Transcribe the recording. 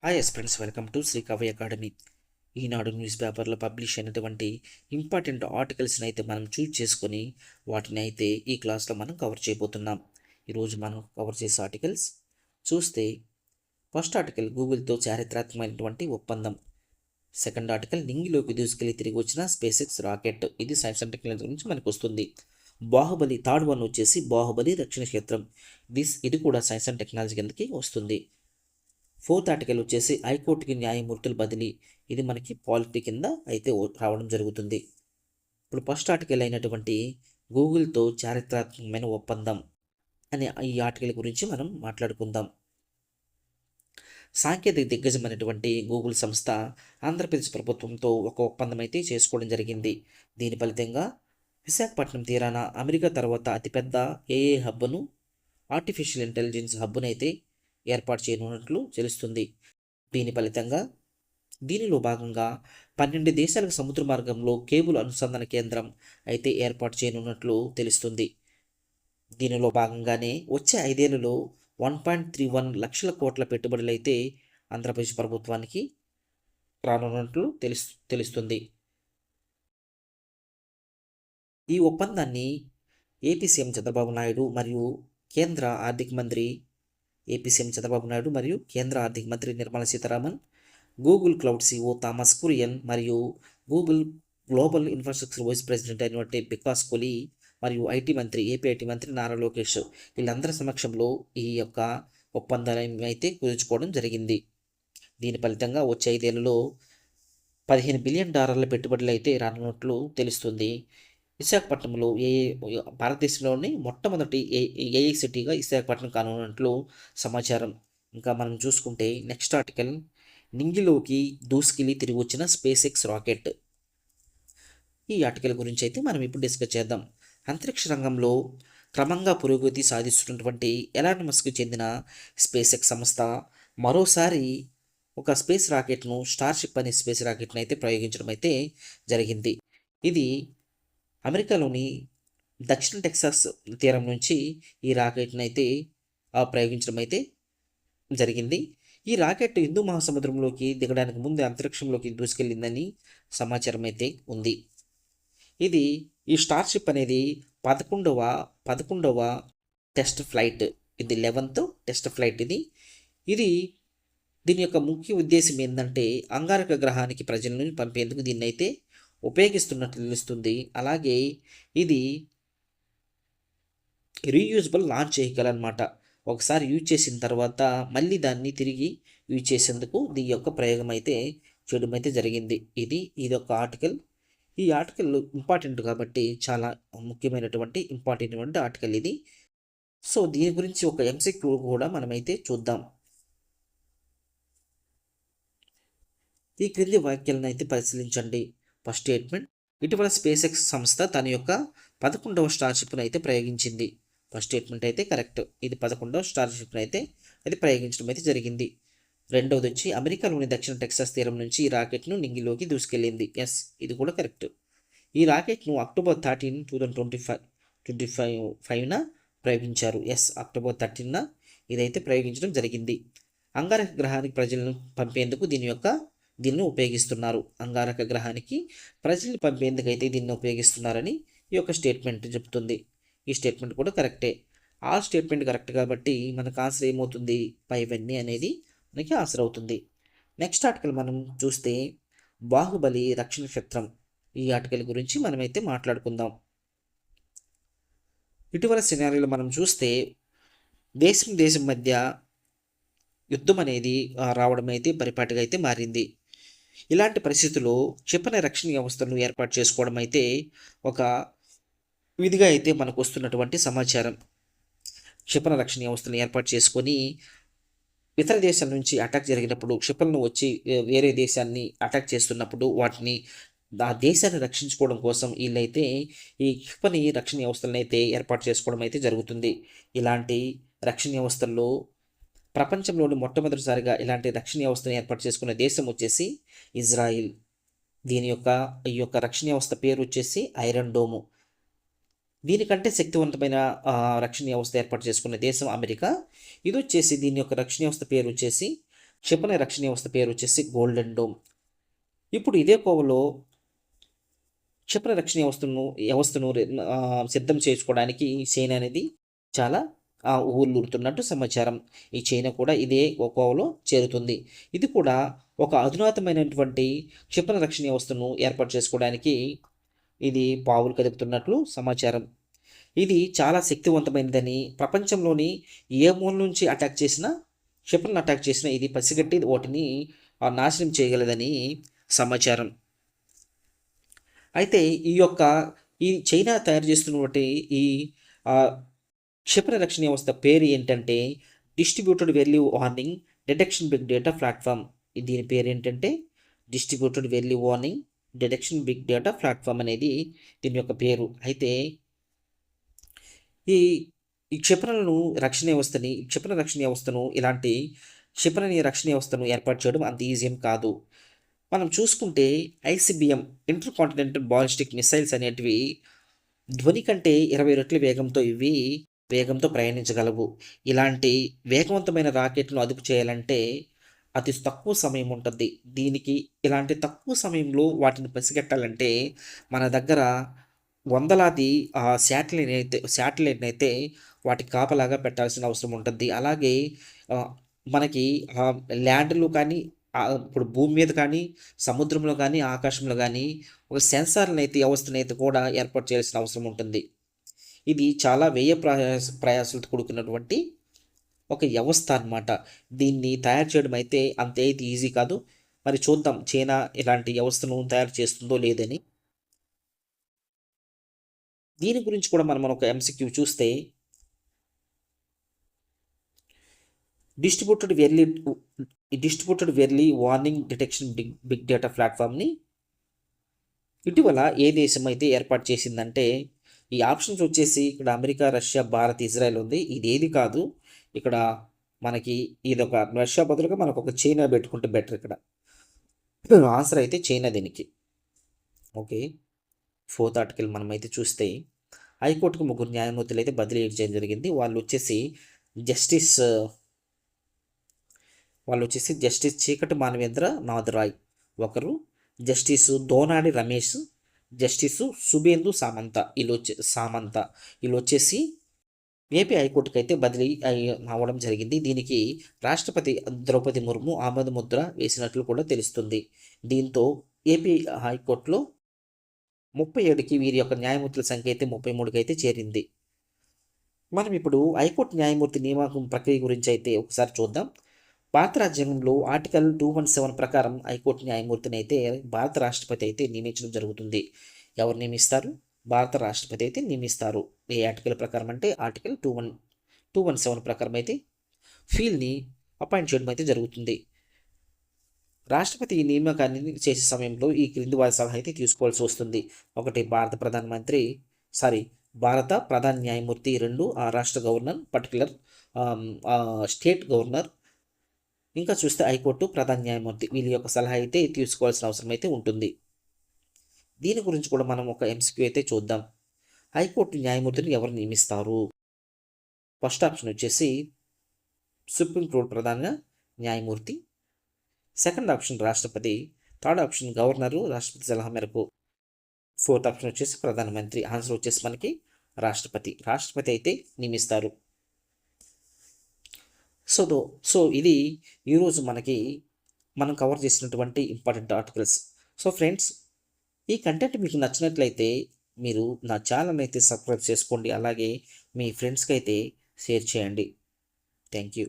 Hi friends, welcome to Shri Kavaya academy. Eenadu news పేపర్లో publish అయినటువంటి important ఆర్టికల్స్ని అయితే మనం చూస్ చేసుకొని వాటిని అయితే ఈ క్లాస్లో మనం కవర్ చేయబోతున్నాం. ఈరోజు మనం కవర్ చేసే ఆర్టికల్స్ చూస్తే ఫస్ట్ ఆర్టికల్ గూగుల్తో చారిత్రాత్మకమైనటువంటి ఒప్పందం. సెకండ్ ఆర్టికల్ నింగిలోకి దూసుకెళ్లి తిరిగి వచ్చిన స్పేస్ ఎక్స్ రాకెట్. ఇది సైన్స్ అండ్ టెక్నాలజీ గురించి మనకు వస్తుంది. బాహుబలి థర్డ్ వన్ వచ్చేసి బాహుబలి రక్షణ క్షేత్రం. ఇది కూడా సైన్స్ అండ్ టెక్నాలజీ కిందకి వస్తుంది. ఫోర్త్ ఆర్టికల్ వచ్చేసి హైకోర్టుకి న్యాయమూర్తుల బదిలీ. ఇది మనకి పాలిటీ కింద అయితే రావడం జరుగుతుంది. ఇప్పుడు ఫస్ట్ ఆర్టికల్ అయినటువంటి గూగుల్తో చారిత్రాత్మకమైన ఒప్పందం అనే ఈ ఆర్టికల్ గురించి మనం మాట్లాడుకుందాం. సాంకేతిక దిగ్గజమైనటువంటి గూగుల్ సంస్థ ఆంధ్రప్రదేశ్ ప్రభుత్వంతో ఒక ఒప్పందం అయితే చేసుకోవడం జరిగింది. దీని ఫలితంగా విశాఖపట్నం తీరాన అమెరికా తర్వాత అతిపెద్ద ఏఏ హబ్ను, ఆర్టిఫిషియల్ ఇంటెలిజెన్స్ హబ్ను అయితే ఏర్పాటు చేయనున్నట్లు తెలుస్తుంది. దీని ఫలితంగా దీనిలో భాగంగా 12 దేశాలకు సముద్ర మార్గంలో కేబుల్ అనుసంధాన కేంద్రం అయితే ఏర్పాటు చేయనున్నట్లు తెలుస్తుంది. దీనిలో భాగంగానే వచ్చే 5 ఏళ్లలో 1.31 లక్షల కోట్ల పెట్టుబడులు అయితే ఆంధ్రప్రదేశ్ ప్రభుత్వానికి రానున్నట్లు తెలుస్తుంది. ఈ ఒప్పందాన్ని ఏపీ సీఎం చంద్రబాబు నాయుడు మరియు కేంద్ర ఆర్థిక మంత్రి Nirmala Sitharaman, Google cloud CEO Thomas Kurian మరియు Google global infrastructure vice president అయినటువంటి వికాస్ కోహ్లీ మరియు ఏపీ ఐటీ మంత్రి నారా లోకేష్ వీళ్ళందరి సమక్షంలో ఈ యొక్క ఒప్పందాన్ని అయితే కుదుర్చుకోవడం జరిగింది. దీని ఫలితంగా వచ్చే 5 ఏళ్లలో $15 బిలియన్ పెట్టుబడులు అయితే రానున్నట్లు తెలుస్తుంది. విశాఖపట్నంలో భారతదేశంలోని మొట్టమొదటి ఏఐ సిటీగా విశాఖపట్నం కానున్నట్లు సమాచారం. ఇంకా మనం చూసుకుంటే నెక్స్ట్ ఆర్టికల్ నింగిలోకి దూసుకెళ్లి తిరిగి వచ్చిన స్పేస్ ఎక్స్ రాకెట్. ఈ ఆర్టికల్ గురించి అయితే మనం ఇప్పుడు డిస్కస్ చేద్దాం. అంతరిక్ష రంగంలో క్రమంగా పురోగతి సాధిస్తున్నటువంటి ఎలాన్ మస్క్కి చెందిన స్పేస్ ఎక్స్ సంస్థ మరోసారి ఒక స్పేస్ రాకెట్ను, స్టార్షిప్ అనే స్పేస్ రాకెట్ను అయితే ప్రయోగించడం అయితే జరిగింది. ఇది అమెరికాలోని దక్షిణ టెక్సాస్ తీరం నుంచి ఈ రాకెట్ను అయితే ప్రయోగించడం అయితే జరిగింది. ఈ రాకెట్ హిందూ మహాసముద్రంలోకి దిగడానికి ముందు అంతరిక్షంలోకి దూసుకెళ్ళిందని సమాచారం అయితే ఉంది. ఈ స్టార్షిప్ అనేది 11వ టెస్ట్ ఫ్లైట్. ఇది 11th టెస్ట్ ఫ్లైట్. దీని యొక్క ముఖ్య ఉద్దేశం ఏంటంటే అంగారక గ్రహానికి ప్రజలను పంపేందుకు దీన్ని అయితే ఉపయోగిస్తున్నట్లు తెలుస్తుంది. అలాగే ఇది రీయూజబుల్ లాంచ్ వెహికల్ అనమాట. ఒకసారి యూజ్ చేసిన తర్వాత మళ్ళీ దాన్ని తిరిగి యూజ్ చేసేందుకు దీని యొక్క ప్రయోగం అయితే చేయడం అయితే జరిగింది. ఇది ఒక ఆర్టికల్. ఈ ఆర్టికల్ ఇంపార్టెంట్ కాబట్టి చాలా ఇంపార్టెంట్ ఆర్టికల్ ఇది. సో దీని గురించి ఒక ఎంసీక్యూ కూడా మనమైతే చూద్దాం. ఈ క్రింది వాక్యాలను అయితే పరిశీలించండి. ఫస్ట్ స్టేట్మెంట్, ఇటీవల స్పేస్ ఎక్స్ సంస్థ తన యొక్క 11వ స్టార్షిప్ను అయితే ప్రయోగించింది. ఫస్ట్ స్టేట్మెంట్ అయితే కరెక్ట్. ఇది 11వ స్టార్షిప్ను అయితే అది ప్రయోగించడం అయితే జరిగింది. రెండవది వచ్చి అమెరికాలోని దక్షిణ టెక్సాస్ తీరం నుంచి ఈ రాకెట్ను నింగిలోకి దూసుకెళ్ళింది. ఎస్, ఇది కూడా కరెక్ట్. ఈ రాకెట్ను October 13, 2025న ప్రయోగించారు. ఎస్, October 13న ఇదైతే ప్రయోగించడం జరిగింది. అంగారక గ్రహానికి ప్రజలను పంపేందుకు దీన్ని ఉపయోగిస్తున్నారు. అంగారక గ్రహానికి ప్రజల్ని పంపేందుకైతే దీన్ని ఉపయోగిస్తున్నారని ఈ యొక్క స్టేట్మెంట్ చెప్తుంది. ఈ స్టేట్మెంట్ కూడా కరెక్టే. ఆ స్టేట్మెంట్ కరెక్ట్ కాబట్టి మనకు ఆన్సర్ ఏమవుతుంది? పైవన్నీ అనేది మనకి ఆన్సర్ అవుతుంది. నెక్స్ట్ ఆర్టికల్ మనం చూస్తే బాహుబలి రక్షణ క్షేత్రం. ఈ ఆర్టికల్ గురించి మనమైతే మాట్లాడుకుందాం. ఇటీవల సినారీలో మనం చూస్తే దేశం మధ్య యుద్ధం అనేది రావడం అయితే పరిపాటిగా అయితే మారింది. ఇలాంటి పరిస్థితుల్లో క్షిపణి రక్షణ వ్యవస్థలను ఏర్పాటు చేసుకోవడం అయితే ఒక విధిగా అయితే మనకు వస్తున్నటువంటి సమాచారం. క్షిపణి రక్షణ వ్యవస్థను ఏర్పాటు చేసుకొని ఇతర దేశాల నుంచి అటాక్ జరిగినప్పుడు, క్షిపణులు వచ్చి వేరే దేశాన్ని అటాక్ చేస్తున్నప్పుడు వాటిని ఆ దేశాన్ని రక్షించుకోవడం కోసం వీళ్ళైతే ఈ క్షిపణి రక్షణ వ్యవస్థలను అయితే ఏర్పాటు చేసుకోవడం అయితే జరుగుతుంది. ఇలాంటి రక్షణ వ్యవస్థల్లో ప్రపంచంలోని మొట్టమొదటిసారిగా ఇలాంటి రక్షణ వ్యవస్థను ఏర్పాటు చేసుకున్న దేశం వచ్చేసి ఇజ్రాయిల్. ఈ యొక్క రక్షణ వ్యవస్థ పేరు వచ్చేసి ఐరన్ డోము. దీనికంటే శక్తివంతమైన రక్షణ వ్యవస్థ ఏర్పాటు చేసుకున్న దేశం అమెరికా. దీని యొక్క రక్షణ వ్యవస్థ పేరు వచ్చేసి క్షిపణి రక్షణ వ్యవస్థ పేరు వచ్చేసి గోల్డెన్ డోమ్. ఇప్పుడు ఇదే కోవలో క్షిపణి రక్షణ వ్యవస్థను సిద్ధం చేసుకోవడానికి చైనా అనేది చాలా ఊళ్ళూరుతున్నట్టు సమాచారం. ఈ చైనా కూడా ఇదే కోవలో చేరుతుంది. ఇది కూడా ఒక అధునాతమైనటువంటి క్షిపణి రక్షణ వ్యవస్థను ఏర్పాటు చేసుకోవడానికి ఇది పావులు కదుపుతున్నట్లు సమాచారం. ఇది చాలా శక్తివంతమైనదని, ప్రపంచంలోని ఏ మూల నుంచి అటాక్ చేసినా, క్షిపణిని అటాక్ చేసినా ఇది పసిగట్టి వాటిని నాశనం చేయగలదని సమాచారం. అయితే ఈ చైనా తయారు చేస్తున్నటువంటి ఈ క్షిపణి రక్షణ వ్యవస్థ పేరు ఏంటంటే distributed value warning detection big data platform. దీని పేరు ఏంటంటే distributed value warning detection big data platform అనేది దీని యొక్క పేరు. అయితే ఈ ఈ క్షిపణులను క్షిపణి రక్షణ వ్యవస్థను ఇలాంటి క్షిపణి రక్షణ వ్యవస్థను ఏర్పాటు చేయడం అంత ఈజీ ఏం కాదు. మనం చూసుకుంటే ఐసిబిఎం ఇంటర్ కాంటినెంటల్ బాలిస్టిక్ మిసైల్స్ అనేటివి ధ్వని కంటే 20 రెట్ల వేగంతో ప్రయాణించగలవు. ఇలాంటి వేగవంతమైన రాకెట్లను అదుపు చేయాలంటే అతి తక్కువ సమయం ఉంటుంది. దీనికి ఇలాంటి తక్కువ సమయంలో వాటిని పసిగట్టాలంటే మన దగ్గర వందలాది శాటిలైట్ని అయితే వాటికి కాపలాగా పెట్టాల్సిన అవసరం ఉంటుంది. అలాగే మనకి ల్యాండ్లు కానీ ఇప్పుడు భూమి మీద కానీ, సముద్రంలో కానీ, ఆకాశంలో కానీ ఒక వ్యవస్థనైతే కూడా ఏర్పాటు చేయాల్సిన అవసరం ఉంటుంది. ఇది చాలా ప్రయాసాలతో కూడుకున్నటువంటి ఒక వ్యవస్థ అన్నమాట. దీన్ని తయారు చేయడం అయితే అంతే ఈజీ కాదు. మరి చూద్దాం చైనా ఇలాంటి వ్యవస్థను తయారు చేస్తుందో లేదని. దీని గురించి కూడా మనం ఒక ఎంసీక్యూ చూస్తే distributed early warning detection big data ప్లాట్ఫామ్ని ఇటీవల ఏ దేశం అయితే ఏర్పాటు చేసిందంటే ఈ ఆప్షన్స్ వచ్చేసి ఇక్కడ అమెరికా, రష్యా, భారత్, ఇజ్రాయెల్ ఉంది. ఇది ఏది కాదు. ఇక్కడ మనకి ఇదొక రష్యా బదులుగా మనకు ఒక చైనా పెట్టుకుంటే బెటర్. ఇక్కడ ఆన్సర్ అయితే చైనా దీనికి. ఓకే, 4th ఆర్టికల్ మనమైతే చూస్తే హైకోర్టుకు 3 న్యాయమూర్తులు అయితే బదిలీ చేయడం జరిగింది. వాళ్ళు వచ్చేసి జస్టిస్ చీకటి మానవేంద్ర నాథ్ రాయ్ ఒకరు, జస్టిస్ దోనాడి రమేష్, జస్టిస్ సుబేందు సామంత వీళ్ళు వచ్చేసి ఏపీ హైకోర్టుకు అయితే బదిలీ అవ్వడం జరిగింది. దీనికి రాష్ట్రపతి ద్రౌపది ముర్ము ఆమోద ముద్ర వేసినట్లు కూడా తెలుస్తుంది. దీంతో ఏపీ హైకోర్టులో 37కి వీరి యొక్క న్యాయమూర్తుల సంఖ్య అయితే 33కి అయితే చేరింది. మనం ఇప్పుడు హైకోర్టు న్యాయమూర్తి నియామకం ప్రక్రియ గురించి అయితే ఒకసారి చూద్దాం. భారత రాజ్యాంగంలో ఆర్టికల్ 217 ప్రకారం హైకోర్టు న్యాయమూర్తిని అయితే భారత రాష్ట్రపతి అయితే నియమించడం జరుగుతుంది. ఎవరు నియమిస్తారు? భారత రాష్ట్రపతి అయితే నియమిస్తారు. ఏ ఆర్టికల్ ప్రకారం అంటే ఆర్టికల్ 217 ప్రకారం అయితే ఫీల్డ్ని అపాయింట్ చేయడం అయితే జరుగుతుంది. రాష్ట్రపతి ఈ నియామకాన్ని చేసే సమయంలో ఈ క్రింది వారి సలహా అయితే తీసుకోవాల్సి వస్తుంది. ఒకటి భారత ప్రధాన న్యాయమూర్తి, 2 ఆ రాష్ట్ర గవర్నర్, పర్టికులర్ స్టేట్ గవర్నర్, ఇంకా చూస్తే హైకోర్టు ప్రధాన న్యాయమూర్తి వీళ్ళ యొక్క సలహా అయితే తీసుకోవాల్సిన అవసరం అయితే ఉంటుంది. దీని గురించి కూడా మనం ఒక ఎంసీక్యూ అయితే చూద్దాం. హైకోర్టు న్యాయమూర్తిని ఎవరు నియమిస్తారు? ఫస్ట్ ఆప్షన్ వచ్చేసి సుప్రీంకోర్టు ప్రధాన న్యాయమూర్తి, సెకండ్ ఆప్షన్ రాష్ట్రపతి, థర్డ్ ఆప్షన్ గవర్నరు రాష్ట్రపతి సలహా మేరకు, 4th ఆప్షన్ వచ్చేసి ప్రధానమంత్రి. ఆన్సర్ వచ్చేసి మనకి రాష్ట్రపతి అయితే నియమిస్తారు. సో ఇది ఈరోజు మనం కవర్ చేసినటువంటి ఇంపార్టెంట్ ఆర్టికల్స్. సో ఫ్రెండ్స్, ఈ కంటెంట్ మీకు నచ్చినట్లయితే మీరు నా ఛానల్ అయితే సబ్స్క్రైబ్ చేసుకోండి. అలాగే మీ ఫ్రెండ్స్కి అయితే షేర్ చేయండి. Thank you.